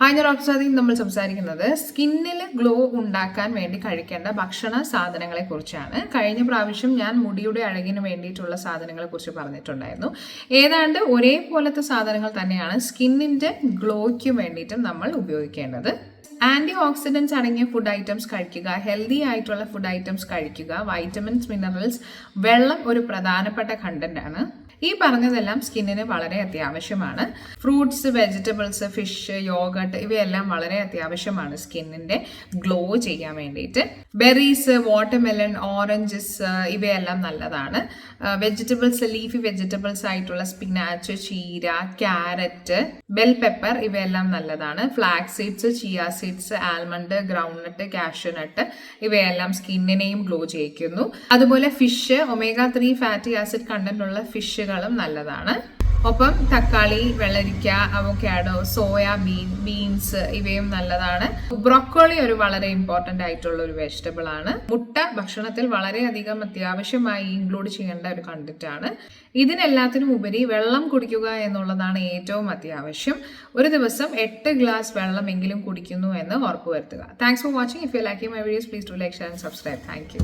Hi, ഞാൻ doctor നമ്മൾ സംസാരിക്കുന്നത് സ്കിന്നിൽ ഗ്ലോ ഉണ്ടാക്കാൻ വേണ്ടി കഴിക്കേണ്ട ഭക്ഷണ സാധനങ്ങളെ കുറിച്ചാണ്. കഴിഞ്ഞ പ്രാവശ്യം ഞാൻ മുടിയുടെ അഴകിന് വേണ്ടിയിട്ടുള്ള സാധനങ്ങളെ കുറിച്ച് പറഞ്ഞിട്ടുണ്ടായിരുന്നു. ഏതാണ്ട് ഒരേപോലത്തെ സാധനങ്ങൾ തന്നെയാണ് സ്കിന്നിൻ്റെ ഗ്ലോയ്ക്ക് വേണ്ടിയിട്ടും നമ്മൾ ഉപയോഗിക്കേണ്ടത്. ആൻറ്റി ഓക്സിഡൻസ് അടങ്ങിയ ഫുഡ് ഐറ്റംസ് കഴിക്കുക, ഹെൽത്തി ആയിട്ടുള്ള ഫുഡ് ഐറ്റംസ് കഴിക്കുക, വൈറ്റമിൻസ്, മിനറൽസ്, വെള്ളം ഒരു പ്രധാനപ്പെട്ട കണ്ടന്റ് ആണ്. ഈ പറഞ്ഞതെല്ലാം സ്കിന്നിന് വളരെ അത്യാവശ്യമാണ്. ഫ്രൂട്ട്സ്, വെജിറ്റബിൾസ്, ഫിഷ്, യോഗട്ട് ഇവയെല്ലാം വളരെ അത്യാവശ്യമാണ് സ്കിന്നിൻ്റെ ഗ്ലോ ചെയ്യാൻ വേണ്ടിയിട്ട്. ബെറീസ്, വാട്ടർമെലൺ, ഓറഞ്ചസ് ഇവയെല്ലാം നല്ലതാണ്. വെജിറ്റബിൾസ്, ലീഫി വെജിറ്റബിൾസ് ആയിട്ടുള്ള സ്പിനാച്ച്, ചീര, ക്യാരറ്റ്, ബെൽ പെപ്പർ ഇവയെല്ലാം നല്ലതാണ്. Flax seeds, chia seeds, almond, groundnut, cashew nut ഇവയെല്ലാം സ്കിന്നിനെയും ഗ്ലോ ചെയ്യിക്കുന്നു. അതുപോലെ fish, omega 3 fatty acid content ഉള്ള ഫിഷുകളും നല്ലതാണ്. ഒപ്പം തക്കാളി, വെള്ളരിക്ക, അവോക്കാഡോ, സോയാബീൻ, ബീൻസ് ഇവയും നല്ലതാണ്. ബ്രോക്കോളി ഒരു വളരെ ഇമ്പോർട്ടൻ്റ് ആയിട്ടുള്ള ഒരു വെജിറ്റബിൾ ആണ്. മുട്ട ഭക്ഷണത്തിൽ വളരെയധികം അത്യാവശ്യമായി ഇൻക്ലൂഡ് ചെയ്യേണ്ട ഒരു കണ്ടന്റ് ആണ്. ഇതിനെല്ലാത്തിനും ഉപരി വെള്ളം കുടിക്കുക എന്നുള്ളതാണ് ഏറ്റവും അത്യാവശ്യം. ഒരു ദിവസം 8 ഗ്ലാസ് വെള്ളമെങ്കിലും കുടിക്കുന്നു എന്ന് ഉറപ്പുവരുത്തുക. Thanks for watching. If you like my videos, please do like, share and subscribe. Thank you.